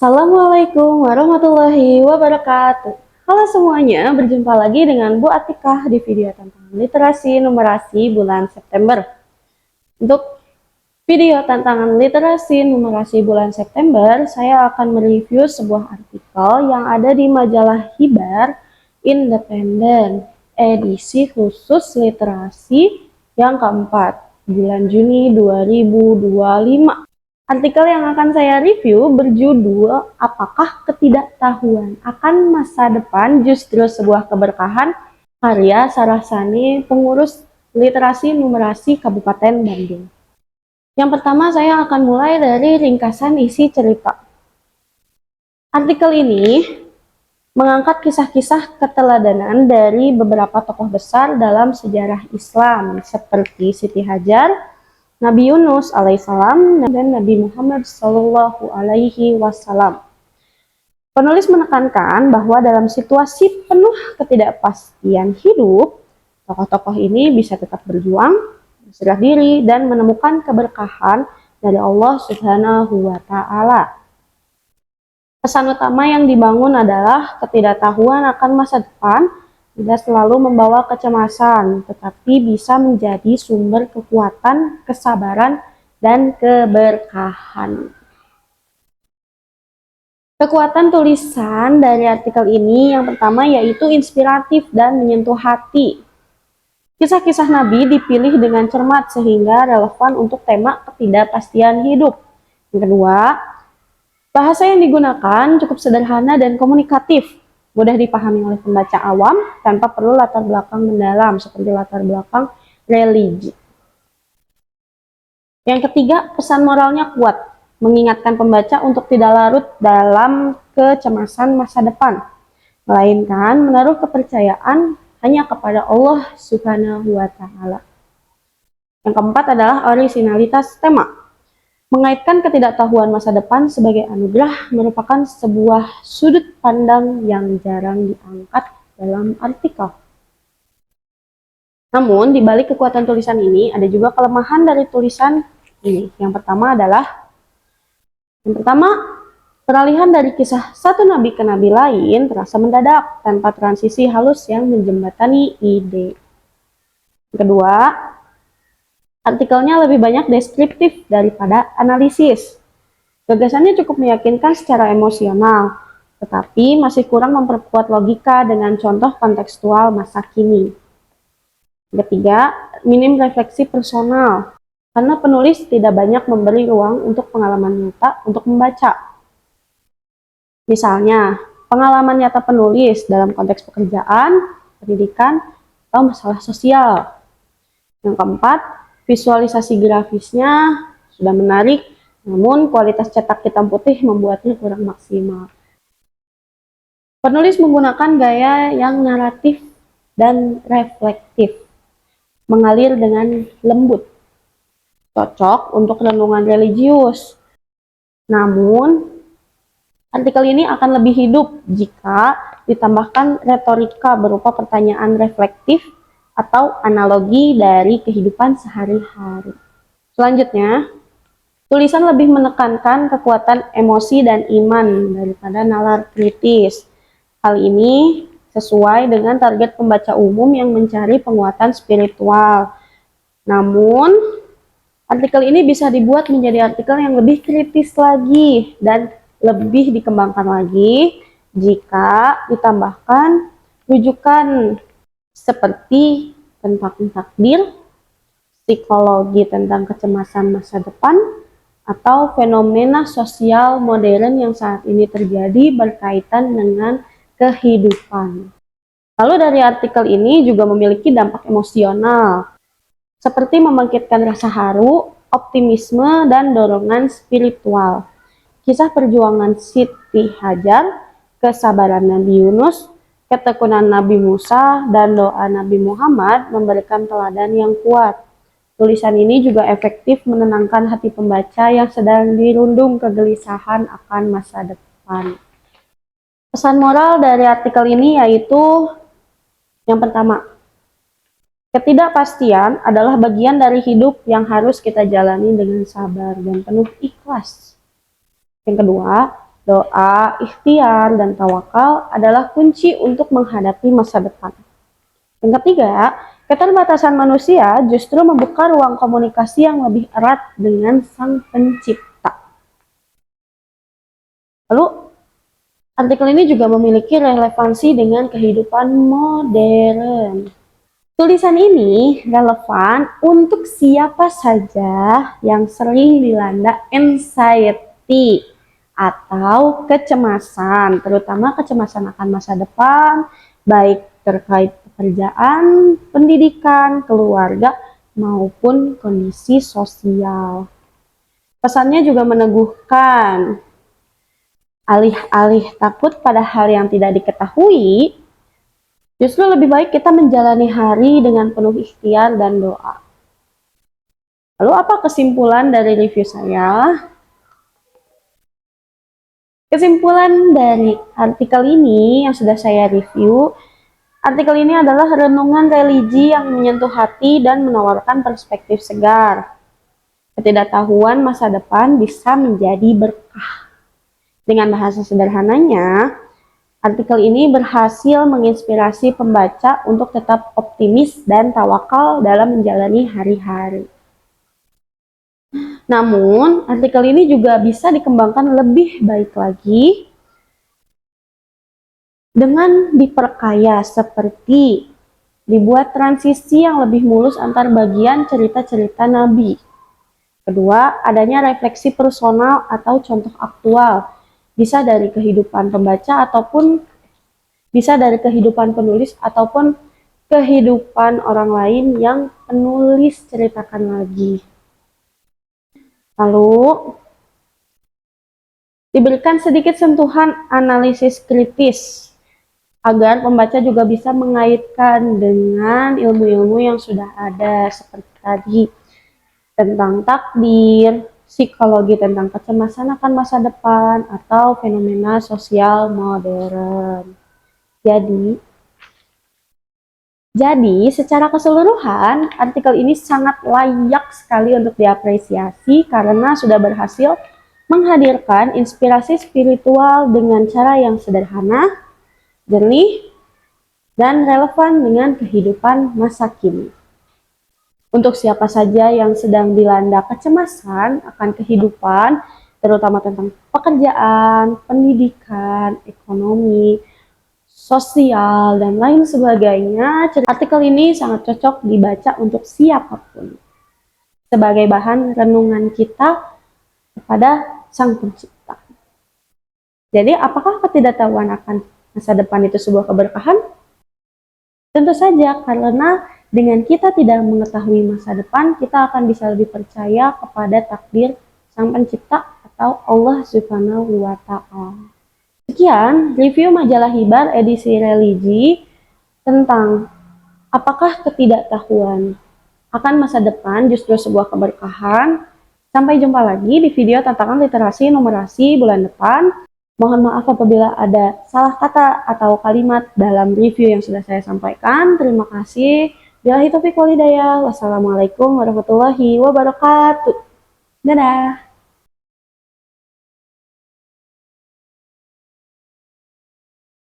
Assalamualaikum warahmatullahi wabarakatuh. Halo semuanya, berjumpa lagi dengan Bu Atikah di video tantangan literasi numerasi bulan September. Untuk video tantangan literasi numerasi bulan September, saya akan mereview sebuah artikel yang ada di majalah Hibar Independen, edisi khusus literasi yang keempat, bulan Juni 2025. Artikel yang akan saya review berjudul Apakah Ketidaktahuan Akan Masa Depan Justru Sebuah Keberkahan, karya Sarasani, pengurus literasi numerasi Kabupaten Bandung. Yang pertama saya akan mulai dari ringkasan isi cerita. Artikel ini mengangkat kisah-kisah keteladanan dari beberapa tokoh besar dalam sejarah Islam seperti Siti Hajar, Nabi Yunus alaihissalam, dan Nabi Muhammad sallallahu alaihi wasallam. Penulis menekankan bahwa dalam situasi penuh ketidakpastian hidup, tokoh-tokoh ini bisa tetap berjuang, berserah diri, dan menemukan keberkahan dari Allah Subhanahu wa Ta'ala. Pesan utama yang dibangun adalah ketidaktahuan akan masa depan tidak selalu membawa kecemasan, tetapi bisa menjadi sumber kekuatan, kesabaran, dan keberkahan. Kekuatan tulisan dari artikel ini yang pertama yaitu inspiratif dan menyentuh hati. Kisah-kisah Nabi dipilih dengan cermat sehingga relevan untuk tema ketidakpastian hidup. Yang kedua, bahasa yang digunakan cukup sederhana dan komunikatif, mudah dipahami oleh pembaca awam tanpa perlu latar belakang mendalam seperti latar belakang religi. Yang ketiga, pesan moralnya kuat, mengingatkan pembaca untuk tidak larut dalam kecemasan masa depan, melainkan menaruh kepercayaan hanya kepada Allah Subhanahu wa Ta'ala. Yang keempat adalah orisinalitas tema. Mengaitkan ketidaktahuan masa depan sebagai anugerah merupakan sebuah sudut pandang yang jarang diangkat dalam artikel. Namun, di balik kekuatan tulisan ini, ada juga kelemahan dari tulisan ini. Yang pertama, peralihan dari kisah satu nabi ke nabi lain terasa mendadak tanpa transisi halus yang menjembatani ide. Yang kedua, artikelnya lebih banyak deskriptif daripada analisis. Gagasannya cukup meyakinkan secara emosional, tetapi masih kurang memperkuat logika dengan contoh kontekstual masa kini. Yang ketiga, minim refleksi personal, karena penulis tidak banyak memberi ruang untuk pengalaman nyata untuk membaca. Misalnya, pengalaman nyata penulis dalam konteks pekerjaan, pendidikan, atau masalah sosial. Yang keempat, visualisasi grafisnya sudah menarik, namun kualitas cetak hitam putih membuatnya kurang maksimal. Penulis menggunakan gaya yang naratif dan reflektif, mengalir dengan lembut, cocok untuk renungan religius. Namun, artikel ini akan lebih hidup jika ditambahkan retorika berupa pertanyaan reflektif atau analogi dari kehidupan sehari-hari. Selanjutnya, tulisan lebih menekankan kekuatan emosi dan iman daripada nalar kritis. Hal ini sesuai dengan target pembaca umum yang mencari penguatan spiritual. Namun, artikel ini bisa dibuat menjadi artikel yang lebih kritis lagi dan lebih dikembangkan lagi jika ditambahkan rujukan seperti tentang takdir, psikologi tentang kecemasan masa depan, atau fenomena sosial modern yang saat ini terjadi berkaitan dengan kehidupan. Lalu dari artikel ini juga memiliki dampak emosional, seperti membangkitkan rasa haru, optimisme, dan dorongan spiritual. Kisah perjuangan Siti Hajar, kesabaran Nabi Yunus, ketekunan Nabi Musa, dan doa Nabi Muhammad memberikan teladan yang kuat. Tulisan ini juga efektif menenangkan hati pembaca yang sedang dirundung kegelisahan akan masa depan. Pesan moral dari artikel ini yaitu yang pertama, ketidakpastian adalah bagian dari hidup yang harus kita jalani dengan sabar dan penuh ikhlas. Yang kedua, Doa, ikhtiar, dan tawakal adalah kunci untuk menghadapi masa depan. Yang ketiga, keterbatasan manusia justru membuka ruang komunikasi yang lebih erat dengan Sang Pencipta. Lalu, artikel ini juga memiliki relevansi dengan kehidupan modern. Tulisan ini relevan untuk siapa saja yang sering dilanda anxiety atau kecemasan, terutama kecemasan akan masa depan, baik terkait pekerjaan, pendidikan, keluarga, maupun kondisi sosial. Pesannya juga meneguhkan, alih-alih takut pada hal yang tidak diketahui, justru lebih baik kita menjalani hari dengan penuh ikhtiar dan doa. Lalu apa kesimpulan dari review saya? Kesimpulan dari artikel ini yang sudah saya review, artikel ini adalah renungan religi yang menyentuh hati dan menawarkan perspektif segar. Ketidaktahuan masa depan bisa menjadi berkah. Dengan bahasa sederhananya, artikel ini berhasil menginspirasi pembaca untuk tetap optimis dan tawakal dalam menjalani hari-hari. Namun, artikel ini juga bisa dikembangkan lebih baik lagi dengan diperkaya seperti dibuat transisi yang lebih mulus antar bagian cerita-cerita Nabi. Kedua, adanya refleksi personal atau contoh aktual, bisa dari kehidupan pembaca ataupun bisa dari kehidupan penulis ataupun kehidupan orang lain yang penulis ceritakan lagi. Lalu, diberikan sedikit sentuhan analisis kritis agar pembaca juga bisa mengaitkan dengan ilmu-ilmu yang sudah ada seperti tadi tentang takdir, psikologi tentang kecemasan akan masa depan, atau fenomena sosial modern. Jadi, secara keseluruhan, artikel ini sangat layak sekali untuk diapresiasi karena sudah berhasil menghadirkan inspirasi spiritual dengan cara yang sederhana, jernih, dan relevan dengan kehidupan masa kini. Untuk siapa saja yang sedang dilanda kecemasan akan kehidupan, terutama tentang pekerjaan, pendidikan, ekonomi, sosial, dan lain sebagainya, artikel ini sangat cocok dibaca untuk siapapun sebagai bahan renungan kita kepada Sang Pencipta. Jadi, apakah ketidaktahuan akan masa depan itu sebuah keberkahan? Tentu saja, karena dengan kita tidak mengetahui masa depan, kita akan bisa lebih percaya kepada takdir Sang Pencipta atau Allah Subhanahu wa Ta'ala. Sekian review majalah Hibar edisi religi tentang apakah ketidaktahuan akan masa depan justru sebuah keberkahan. Sampai jumpa lagi di video tantangan literasi numerasi bulan depan. Mohon maaf apabila ada salah kata atau kalimat dalam review yang sudah saya sampaikan. Terima kasih. Billahi taufiq wal hidayah. Wassalamualaikum warahmatullahi wabarakatuh. Dadah.